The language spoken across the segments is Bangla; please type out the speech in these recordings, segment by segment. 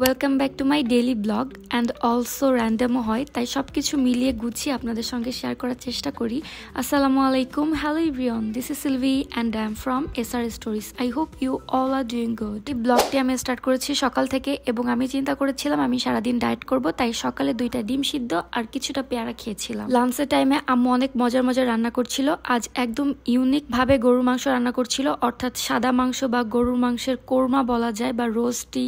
Welcome back to my daily blog and also র্যান্ডমও হয়, তাই সব কিছু মিলিয়ে গুছিয়ে আপনাদের সঙ্গে শেয়ার করার চেষ্টা করি। আসসালামু আলাইকুম, hello everyone, this is Silvi and I am from SR Stories. I hope you all are doing good. এই ব্লগটি আমি স্টার্ট করেছি সকাল থেকে এবং আমি চিন্তা করেছিলাম আমি সারাদিন ডায়েট করব, তাই সকালে 2টা ডিম সিদ্ধ আর কিছুটা পেয়ারা খেয়েছিলাম। লাঞ্চের টাইমে আম্মু অনেক মজার মজার রান্না করছিল। আজ একদম ইউনিক ভাবে গরুর মাংস রান্না করছিল, অর্থাৎ সাদা মাংস বা গরুর মাংসের কোরমা বলা যায় বা রোস্টি,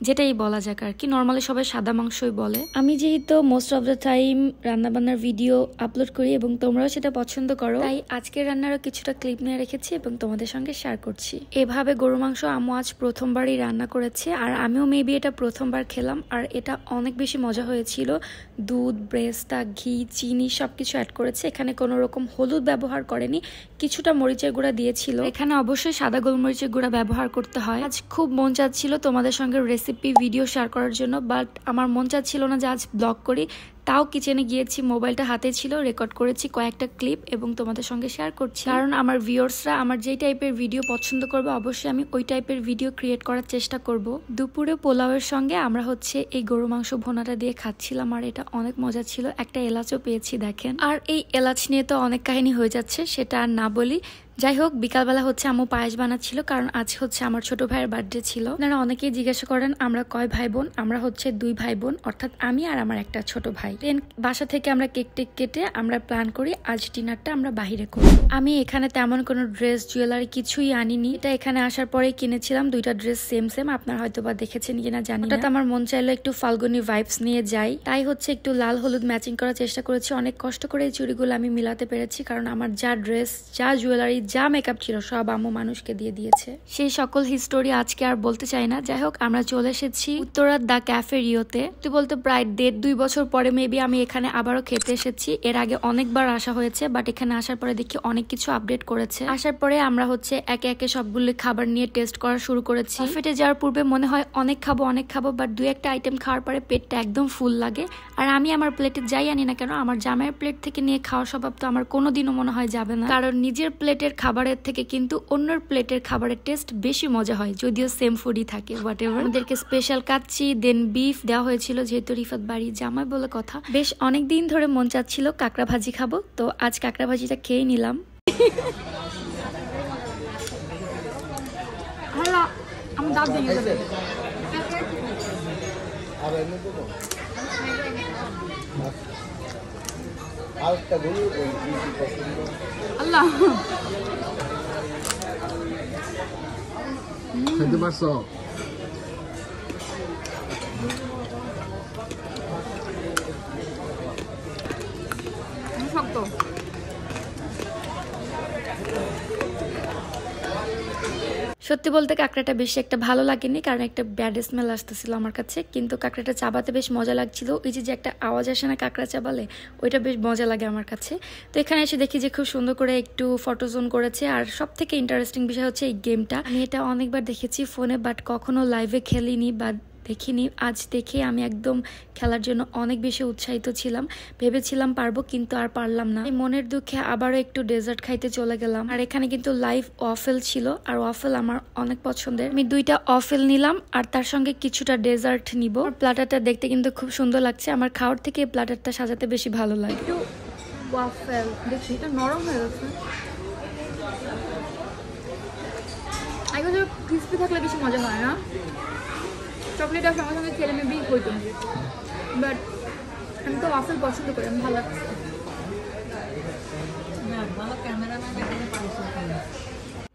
যেটাই বলা যাক আর কি। নর্মালি সবাই সাদা মাংসই বলে। আমি যেহেতু মোস্ট অফ দ্য টাইম রান্নাবান্নার ভিডিও আপলোড করি এবং তোমরাও সেটা পছন্দ করো, তাই আজকের রান্নারও কিছুটা ক্লিপ নিয়ে রেখেছি এবং তোমাদের সঙ্গে শেয়ার করছি। এভাবে গরু মাংস আম্মু আজ প্রথমবারই রান্না করেছে আর আমিও মেবি এটা প্রথমবার খেলাম আর এটা অনেক বেশি মজা হয়েছিল। দুধ, ব্রেস্তা, ঘি, চিনি সবকিছু অ্যাড করেছে। এখানে কোনো রকম হলুদ ব্যবহার করেনি, কিছুটা মরিচের গুঁড়া দিয়েছিল। এখানে অবশ্যই সাদা গোলমরিচের গুঁড়া ব্যবহার করতে হয়। আজ খুব মন চাচ্ছিল তোমাদের সঙ্গে রেসিপি ভিডিও শেয়ার করার জন্য, বাট আমার মন চাচ্ছিল না যে আজ ব্লগ করি। তাও কিচেনে গিয়েছি, মোবাইলটা হাতে ছিল, রেকর্ড করেছি কয়েকটা ক্লিপ এবং তোমাদের সঙ্গে শেয়ার করছি। কারণ আমার ভিউয়ার্সরা আমার যেই টাইপের ভিডিও পছন্দ করবে অবশ্যই আমি ওই টাইপের ভিডিও ক্রিয়েট করার চেষ্টা করব। দুপুরে পোলাওয়ের সঙ্গে আমরা এই গরু মাংস ভোনাটা দিয়ে খাচ্ছিলাম আর এটা অনেক মজা ছিল। একটা এলাচও পেয়েছি দেখেন। আর এই এলাচ নিয়ে তো অনেক কাহিনী হয়ে যাচ্ছে, সেটা আর না বলি। যাই হোক, বিকালবেলা আম্মু পায়েস বানাচ্ছিল, কারণ আজ আমার ছোট ভাইয়ের বার্থডে ছিল। আপনারা অনেকেই জিজ্ঞাসা করেন আমরা কয় ভাই বোন। আমরা 2 ভাই বোন, অর্থাৎ আমি আর আমার একটা ছোট ভাই। বাসা থেকে আমরা কেক টেক কেটে আমরা প্ল্যান করি আজ ডিনারটা আমরা বাহিরে করি। আমি এখানে তেমন কোনো ড্রেস জুয়েলারি কিছুই আনিনি, এটা এখানে আসার পরেই কিনেছিলাম। 2টা ড্রেস সেম সেম, আপনারা হয়তো বা দেখেছেন কিনা জানি না। আমার মন চাইলো একটু ফাল্গুনি ভাইবস নিয়ে যাই, তাই একটু লাল হলুদ ম্যাচিং করার চেষ্টা করেছি। অনেক কষ্ট করে এই চুড়িগুলো আমি মিলাতে পেরেছি, কারণ আমার যা ড্রেস, যা জুয়েলারি, যা মেকআপ ছিল সব আম্মু মানুষকে দিয়ে দিয়েছে। সেই সকল হিস্টোরি আজকে আর বলতে চাই না। যাই হোক, আমরা চলে এসেছি উত্তরার দ্য ক্যাফে রিওতে। তুই বলতে প্রায় 1.5-2 বছর পরে মেবি আমি এখানে আবারও খেতে এসেছি। এর আগে অনেকবার আসা হয়েছে, বাট এখানে আসার পরে দেখি অনেক কিছু আপডেট করেছে। আসার পরে আমরা একে একে সবগুলো খাবার নিয়ে টেস্ট করা শুরু করেছি। ক্যাফেতে যাওয়ার পূর্বে মনে হয় অনেক খাবো, বাট 2-1টা আইটেম খাওয়ার পরে পেটটা একদম ফুল লাগে। আর আমি আমার প্লেটে যাই আনি না কেন, আমার জামাইয়ের প্লেট থেকে নিয়ে খাওয়ার স্বভাব তো আমার কোনোদিনও মনে হয় যাবে না, কারণ নিজের প্লেটের খাবারের থেকে কিন্তু অন্যের প্লেটের খাবারের টেস্ট বেশি মজা হয়, যদিও সেম ফুডই থাকে। হোয়াটএভার, আমাদেরকে স্পেশাল কাচ্চি দেন বিফ দেওয়া হয়েছিল, যেহেতু রিফাত বাড়ি জামাই বলে কথা। বেশ অনেক দিন ধরে মন চাচ্ছিল কাঁকড়া ভাজি খাবো, তো আজ কাঁকড়া ভাজিটা খেয়ে নিলাম। আল্লাহ খেতে পারছো? শক্ত। সত্যি বলতে কাঁকড়াটা বেশি একটা ভালো লাগেনি, কারণ একটা ব্যাড স্মেল আসতেছিল আমার কাছে, কিন্তু কাঁকড়াটা চাবাতে বেশ মজা লাগছিল। ওই যে একটা আওয়াজ আসে না কাঁকড়া চাবালে, ওইটা বেশ মজা লাগে আমার কাছে। তো এখানে এসে দেখি যে খুব সুন্দর করে একটু ফটোজোন করেছে। আর সব থেকে ইন্টারেস্টিং বিষয় এই গেমটা। আমি এটা অনেকবার দেখেছি ফোনে, বাট কখনো লাইভে খেলিনি বা দেখিনি। আজ দেখে আমি একদম খেলার জন্য অনেক বেশি উৎসাহিত ছিলাম। ভেবেছিলাম পারবো, কিন্তু আর পারলাম না। মনের দুঃখে আবারও একটু ডেজার্ট খাইতে চলে গেলাম। আর এখানে কিন্তু লাইভ ওয়াফেল ছিল, আর ওয়াফেল আমার অনেক পছন্দের। আমি 2টা ওয়াফেল নিলাম আর তার সঙ্গে কিছুটা ডেজার্ট নিব। প্ল্যাটারটা দেখতে কিন্তু খুব সুন্দর লাগছে। আমার খাওয়ার থেকে প্ল্যাটারটা সাজাতে বেশি ভালো লাগে। ওয়াফেল দেখছি, এটা নরম হয়ে গেছে। আগে ক্রিস্পি থাকলে বেশি মজা হয় না, চকলেট আর সঙ্গে সঙ্গে খেলে মেবি হইতো, বাট আমি তো ওয়াফেল পছন্দ করি, আমি ভালো লাগছে।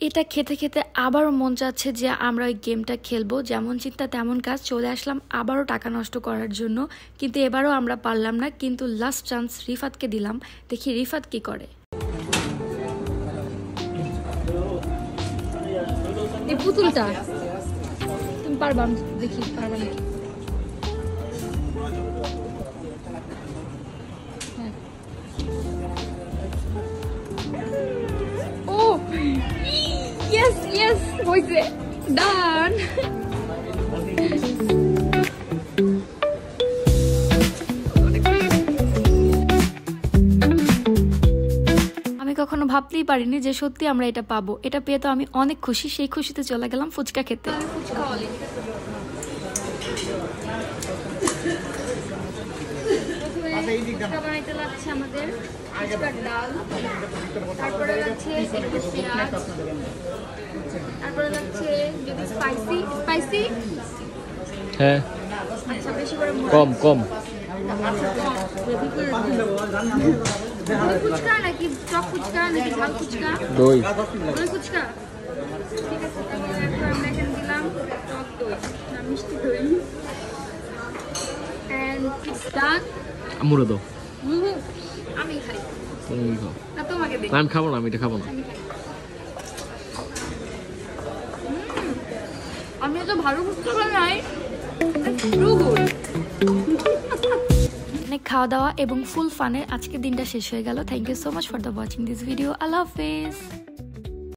এটা খেতে খেতে আবারও মন চাচ্ছে যে আমরা ওই গেমটা খেলবো। যেমন চিন্তা তেমন কাজ, চলে আসলাম আবারও টাকা নষ্ট করার জন্য, কিন্তু এবারও আমরা পারলাম না। কিন্তু লাস্ট চান্স রিফাতকে দিলাম, দেখি রিফাত কি করে। এই পুতুলটা তুমি পারবা, দেখি পারবা নাকি। ও ইয়েস হইছে, ডান। কখনো ভাবতেই পারিনি যে সত্যি আমরা এটা পাবো। এটা পেয়ে তো আমি অনেক খুশি। সেই খুশিতে চলে গেলাম ফুচকা খেতে। ফুচকা বানাইতে লাগছে আমাদের ফুচকার ডাল, তারপরে লাগছে একটু পেঁয়াজ, তারপরে লাগছে যদি স্পাইসি হ্যাঁ আচ্ছা বেশি করে কম কম দই ফুচকা নাকি টক ফুচকা নাকি ঝাল ফুচকা? দই ফুচকা ঠিক আছে। তাহলে এখন আমরা এখানে দিলাম টক দই না মিষ্টি দই and it's done. আমুরে দাও আমি খাই তুমি খাও না তোমাকে দিই। আমি খাবো না, আমি এটা খাবো না। আমি তো ভালো ফুচকা বানাই। অনেক খাওয়া দাওয়া এবং ফুল ফানের আজকের দিনটা শেষ হয়ে গেল। Thank you so much for the watching this video. আল্লাহ হাফেজ।